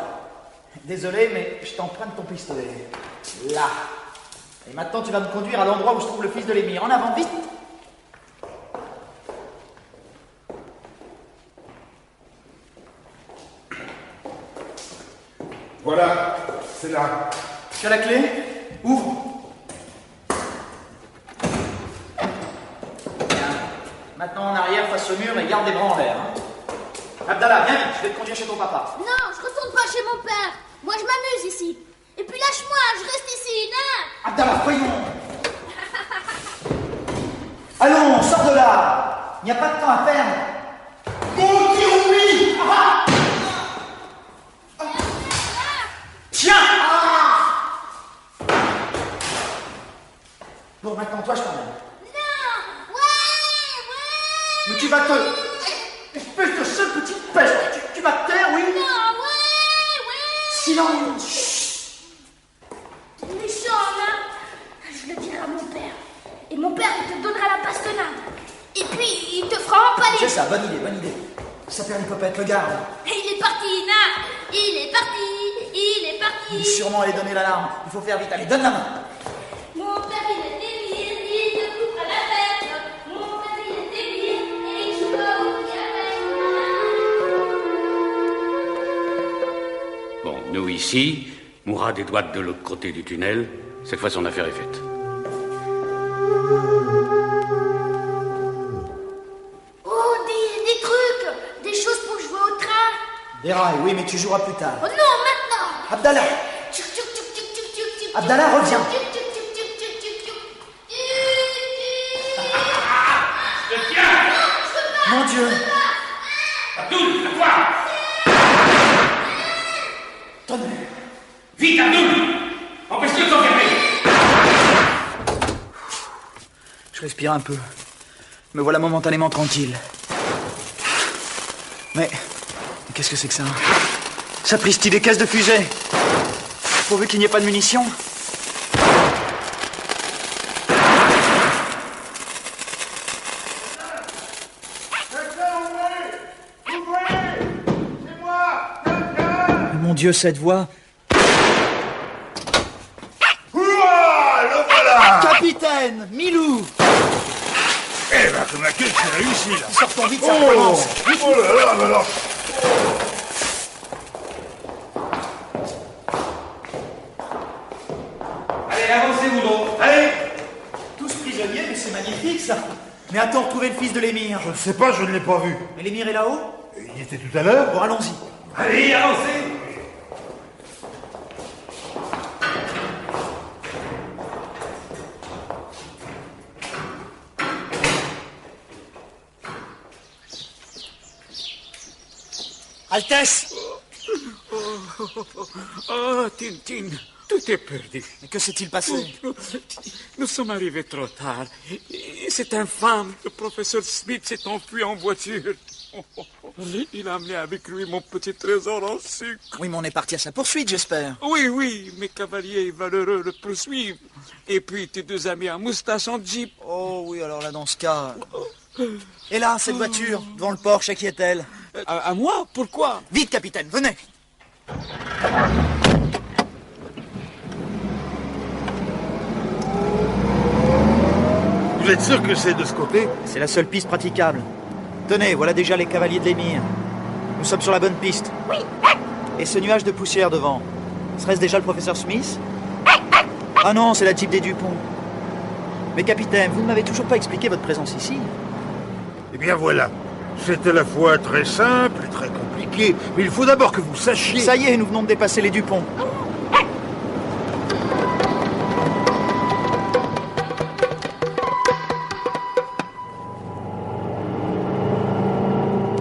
Désolé, mais je t'emprunte ton pistolet. Là. Et maintenant, tu vas me conduire à l'endroit où je trouve le fils de l'émir. En avant, vite! Voilà, c'est là. Tu as la clé? Ouvre. Maintenant en arrière, face au mur et garde les bras en l'air. Hein. Abdallah, viens vite, je vais te conduire chez ton papa. Non, je retourne pas chez mon père. Moi, je m'amuse ici. Et puis lâche-moi, je reste ici, non. Abdallah, voyons. Allons, sors de là. Il n'y a pas de temps à perdre. Go, Kiroumi. Tiens. Bon, maintenant, toi, je t'emmène. Mais tu vas te... Espèce de seule petite peste. Tu vas te taire, oui? Non, ouais. Silence. Chut. T'es méchant, là. Je le dirai à mon père. Et mon père, il te donnera la bastonnade. Et puis, il te fera empaler. C'est ça, bonne idée, bonne idée. Ça perd une popette, le garde. Et il est parti, Nard. Il est parti. Il est sûrement allé donner l'alarme. Il faut faire vite. Allez, donne la main. Mon père, il est délire. Il te coupera la tête. Mon père, il est délire. Et il joue avec moi. Bon, nous ici, Mourad est droite de l'autre côté du tunnel. Cette fois, son affaire est faite. Oh, des trucs. Des choses pour jouer au train. Des rails, oui, mais tu joueras plus tard. Oh non, maintenant. Abdallah. Abdallah, reviens. Mon Dieu. Abdoul, à toi. Tonnerre. Vite, Abdoul. Empêche-le de s'enfermer. Je respire un peu. Me voilà momentanément tranquille. Mais qu'est-ce que c'est que ça? Sapristi, des caisses de fusée. Pourvu qu'il n'y ait pas de munitions. Mais mon Dieu, cette voix. Ouah, le voilà! Capitaine, Milou. Eh ben, comme la queue, tu as réussi, là. Sortons vite, ça recommence. Oh là là, mais alors... Allez, avancez-vous donc. Allez. Tous prisonniers, mais c'est magnifique, ça. Mais a-t-on retrouvé le fils de l'émir? Je ne sais pas, je ne l'ai pas vu. Mais l'émir est là-haut? Il était tout à l'heure. Bon, allons-y. Allez, avancez. Altesse! Oh, Tintin, tout est perdu. Mais que s'est-il passé? Nous sommes arrivés trop tard. C'est infâme. Le professeur Smith s'est enfui en voiture. Il a amené avec lui mon petit trésor en sucre. Oui, mais on est parti à sa poursuite, j'espère. Oui, mes cavaliers valeureux le poursuivent. Et puis tes deux amis à moustache en jeep. Oh oui, alors là, dans ce cas... Et là, cette voiture, devant le Porsche, à qui est-elle? À moi? Pourquoi? Vite, capitaine, venez. Vous êtes sûr que c'est de ce côté? C'est la seule piste praticable. Tenez, voilà déjà les cavaliers de l'émir. Nous sommes sur la bonne piste. Oui. Et ce nuage de poussière devant, serait-ce déjà le professeur Smith? Ah non, c'est la Jeep des Dupont. Mais capitaine, vous ne m'avez toujours pas expliqué votre présence ici. Eh bien voilà. C'est à la fois très simple et très compliqué. Mais il faut d'abord que vous sachiez... Ça y est, nous venons de dépasser les Dupont.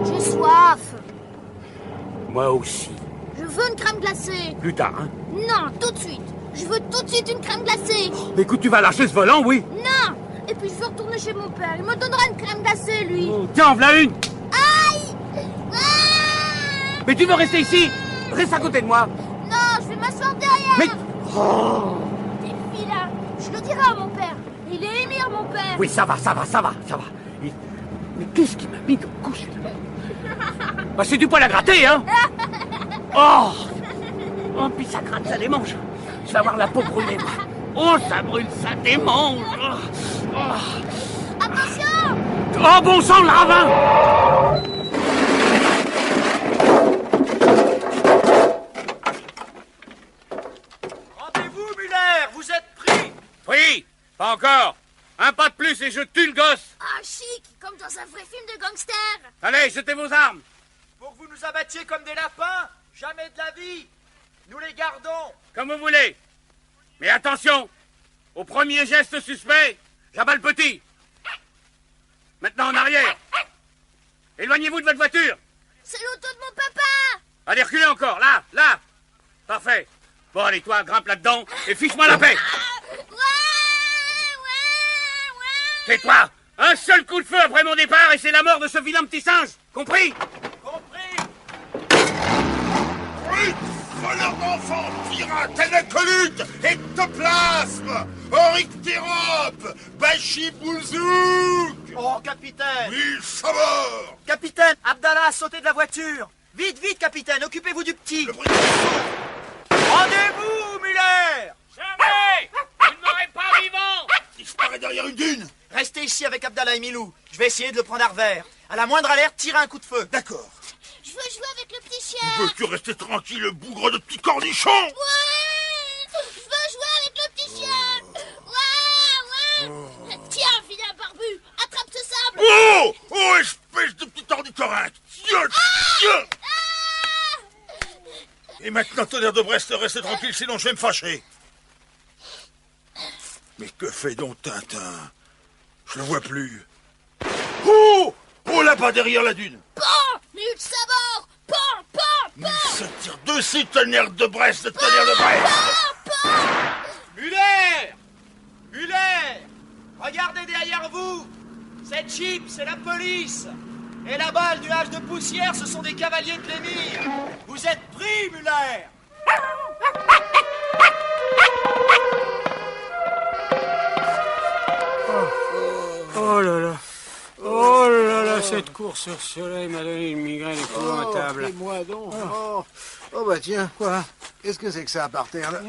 J'ai soif. Moi aussi. Je veux une crème glacée. Plus tard, hein? Non, tout de suite. Je veux tout de suite une crème glacée. Mais écoute, tu vas lâcher ce volant, oui? Non. Et puis je veux retourner chez mon père. Il me donnera une crème glacée, lui. Tiens, en voilà une! Aïe. Mais tu veux rester ici? Reste à côté de moi. Non, je vais m'asseoir derrière. Mais... T'es vilain. Je le dirai à mon père. Il est émir, mon père. Oui, ça va. Mais qu'est-ce qui m'a mis de couche là? Bah, c'est du poil à gratter, hein? Oh, puis ça gratte, ça démange. Je vais avoir la peau brûlée, moi. Oh, ça brûle, ça démange. Attention! Oh, bon sang, le ravin! Rendez-vous, Muller, vous êtes pris. Oui, pas encore. Un pas de plus et je tue le gosse. Ah, chic, comme dans un vrai film de gangster. Allez, jetez vos armes. Pour que vous nous abattiez comme des lapins, jamais de la vie. Nous les gardons. Comme vous voulez. Mais attention, au premier geste suspect, j'abats le petit. Maintenant en arrière. Éloignez-vous de votre voiture. C'est l'auto de mon papa. Allez, reculez encore, là. Parfait. Bon, allez, toi, grimpe là-dedans et fiche-moi la paix. Tais-toi. Un seul coup de feu après mon départ et c'est la mort de ce vilain petit singe. Compris? Voleur d'enfants, pirate, anacolute, ectoplasme, orictérope, bachibouzouk. Oh, capitaine! Oui, ça va! Capitaine, Abdallah a sauté de la voiture. Vite, capitaine, occupez-vous du petit. Rendez-vous, Muller! Jamais! Vous ne m'aurez pas vivant! Disparaît derrière une dune. Restez ici avec Abdallah et Milou. Je vais essayer de le prendre à revers. À la moindre alerte, tirez un coup de feu. D'accord. Je veux jouer avec le petit chien. Veux-tu rester tranquille, le bougre de petit cornichon? Ouais. Je veux jouer avec le petit chien. Ouais. Tiens, vilain barbu, attrape ce sable. Oh, espèce de petit ornithorynque. Tiens. Et maintenant, tonnerre de Brest, restez tranquille, sinon je vais me fâcher. Mais que fait donc Tintin? Je le vois plus. Oh, là-bas, derrière la dune. Pan, mille sabord. Pan. Ça tire dessus, tonnerre de Brest, tonnerre de Brest. Muller! Regardez derrière vous. Cette jeep, c'est la police. Et là-bas, le nuage de poussière, ce sont des cavaliers de l'émir. Vous êtes pris, Muller! Oh là là, cette course au soleil m'a donné une migraine épouvantable. Fais-moi donc. Oh, bah tiens. Quoi? Qu'est-ce que c'est que ça par terre, là?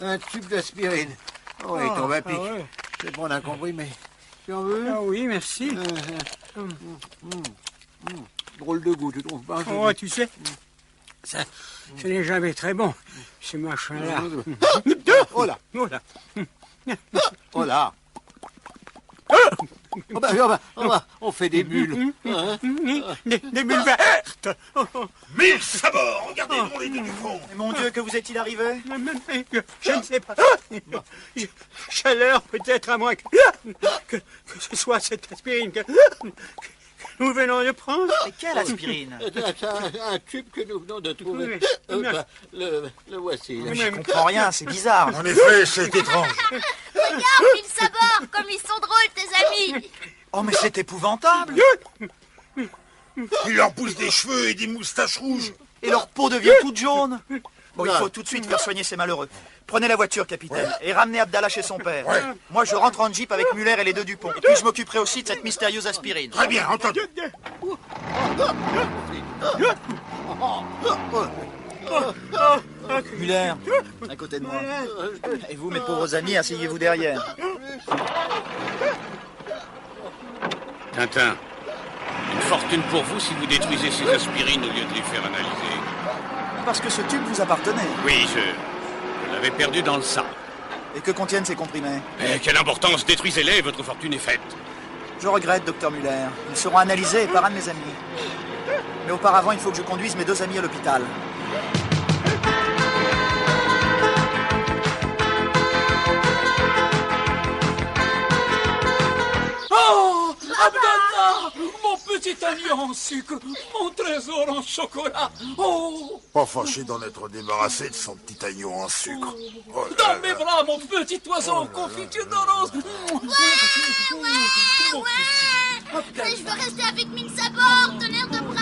Un tube d'aspirine. Oh, il tombe à pic. Ouais. Je vais prendre un comprimé. Tu en veux? Ah oui, merci. Drôle de goût, tu trouves pas? Oh, tu sais, ça, ce n'est jamais très bon, ces machins-là. Oh là! Oh là! Oh là! On fait des bulles. Des bulles vertes. Mille sabords, regardez-moi les deux du fond. Mon Dieu, que vous est-il arrivé? Je ne sais pas. Chaleur, peut-être, à moins que ce soit cette aspirine que nous venons de prendre. Mais quelle aspirine? Un tube que nous venons de trouver. Le voici. Mais je comprends rien, c'est bizarre. En effet, c'est étrange. Regarde, ils s'abordent, comme ils sont drôles, tes amis. Oh, mais c'est épouvantable. Il leur pousse des cheveux et des moustaches rouges. Et leur peau devient toute jaune. Bon, il faut tout de suite faire soigner ces malheureux. Prenez la voiture, capitaine, et ramenez Abdallah chez son père. Moi, je rentre en jeep avec Muller et les deux Dupont. Et puis, je m'occuperai aussi de cette mystérieuse aspirine. Très bien, entendu. Muller, à côté de moi. Et vous, mes pauvres amis, asseyez-vous derrière. Tintin, une fortune pour vous si vous détruisez ces aspirines au lieu de les faire analyser. Parce que ce tube vous appartenait. Oui, je l'avais perdu dans le sang. Et que contiennent ces comprimés? Mais quelle importance, détruisez-les et votre fortune est faite. Je regrette, docteur Muller. Ils seront analysés par un de mes amis. Mais auparavant, il faut que je conduise mes deux amis à l'hôpital. Oh, Abdallah, mon petit ami en sucre, mon trésor en chocolat. Oh, Pas fâché d'en être débarrassé de son petit agneau en sucre. Oh là dans là. mes bras, mon petit oiseau en confiture de rose. Mais je veux rester avec Minsabor, tonnerre de Brest.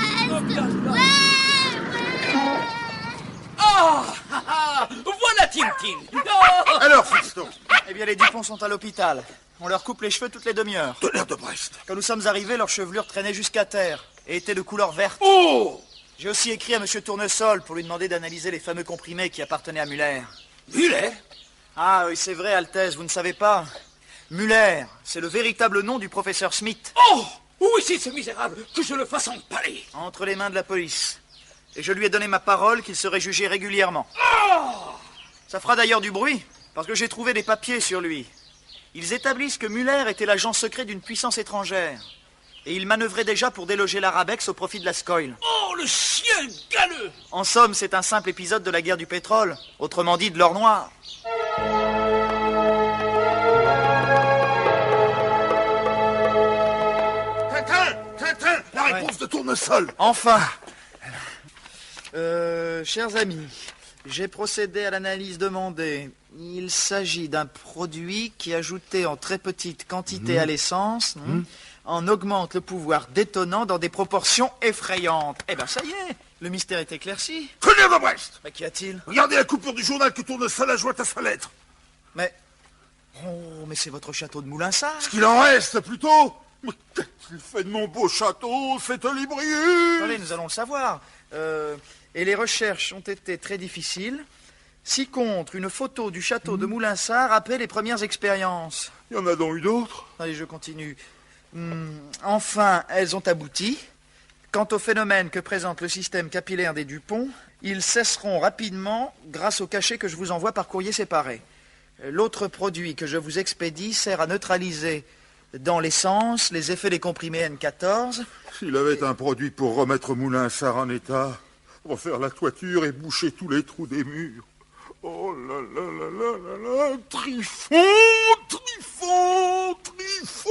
Voilà Tintin. Oh. Alors, Fiston? Eh bien, les Dupont sont à l'hôpital. On leur coupe les cheveux toutes les demi-heures. Tonnerre de Brest. Quand nous sommes arrivés, leur chevelure traînait jusqu'à terre et était de couleur verte. Oh. J'ai aussi écrit à Monsieur Tournesol pour lui demander d'analyser les fameux comprimés qui appartenaient à Muller. Muller? Ah oui, c'est vrai, Altesse, vous ne savez pas. Muller, c'est le véritable nom du professeur Smith. Oh, oui, c'est ce misérable, que je le fasse empaler. Entre les mains de la police. Et je lui ai donné ma parole qu'il serait jugé régulièrement. Ça fera d'ailleurs du bruit, parce que j'ai trouvé des papiers sur lui. Ils établissent que Muller était l'agent secret d'une puissance étrangère. Et il manœuvrait déjà pour déloger l'Arabex au profit de la Scoil. Oh, le chien galeux! En somme, c'est un simple épisode de la guerre du pétrole, autrement dit de l'or noir. Tintin, la réponse de Tournesol. Enfin. Chers amis, j'ai procédé à l'analyse demandée. Il s'agit d'un produit qui, ajouté en très petite quantité à l'essence, en augmente le pouvoir détonnant dans des proportions effrayantes. Eh ben ça y est, le mystère est éclairci. Tonnerre de Brest. Mais qu'y a-t-il? Regardez la coupure du journal que Tournesol a jointe à sa lettre. Mais... Oh, mais c'est votre château de Moulinsart. Ce qu'il en reste, plutôt. Mais qu'est-ce fait de mon beau château, cette librairie? Allez, nous allons le savoir. Et les recherches ont été très difficiles. Ci-contre, une photo du château de Moulinsart après les premières expériences. Il y en a donc eu d'autres? Allez, je continue. Enfin, elles ont abouti. Quant au phénomène que présente le système capillaire des Dupont, ils cesseront rapidement grâce au cachet que je vous envoie par courrier séparé. L'autre produit que je vous expédie sert à neutraliser dans l'essence les effets des comprimés N14. S'il avait un produit pour remettre Moulinsart en état, refaire la toiture et boucher tous les trous des murs. Oh là là là là là là, Trifon, Trifon, Trifon.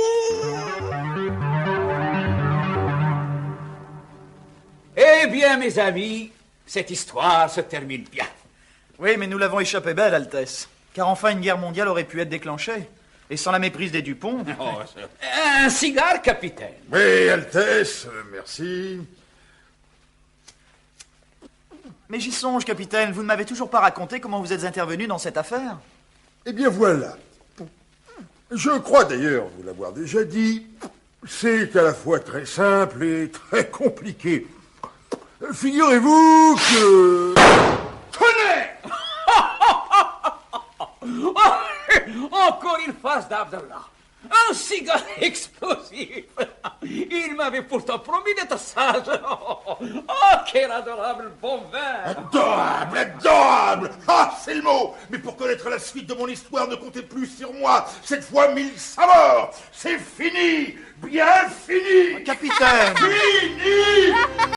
Eh bien, mes amis, cette histoire se termine bien. Oui, mais nous l'avons échappé belle, Altesse. Car enfin, une guerre mondiale aurait pu être déclenchée. Et sans la méprise des Dupont... Un cigare, capitaine. Oui, Altesse, merci. Mais j'y songe, capitaine, vous ne m'avez toujours pas raconté comment vous êtes intervenu dans cette affaire. Eh bien voilà. Je crois d'ailleurs vous l'avoir déjà dit, c'est à la fois très simple et très compliqué. Figurez-vous que... Tenez! Encore une face d'Abdallah. Un cigare explosif. Il m'avait pourtant promis d'être sage. Oh, quel adorable bon vin. Adorable, adorable. Ah, c'est le mot. Mais pour connaître la suite de mon histoire, ne comptez plus sur moi. Cette fois, 1000 morts. C'est fini. Bien fini. Capitaine. Fini.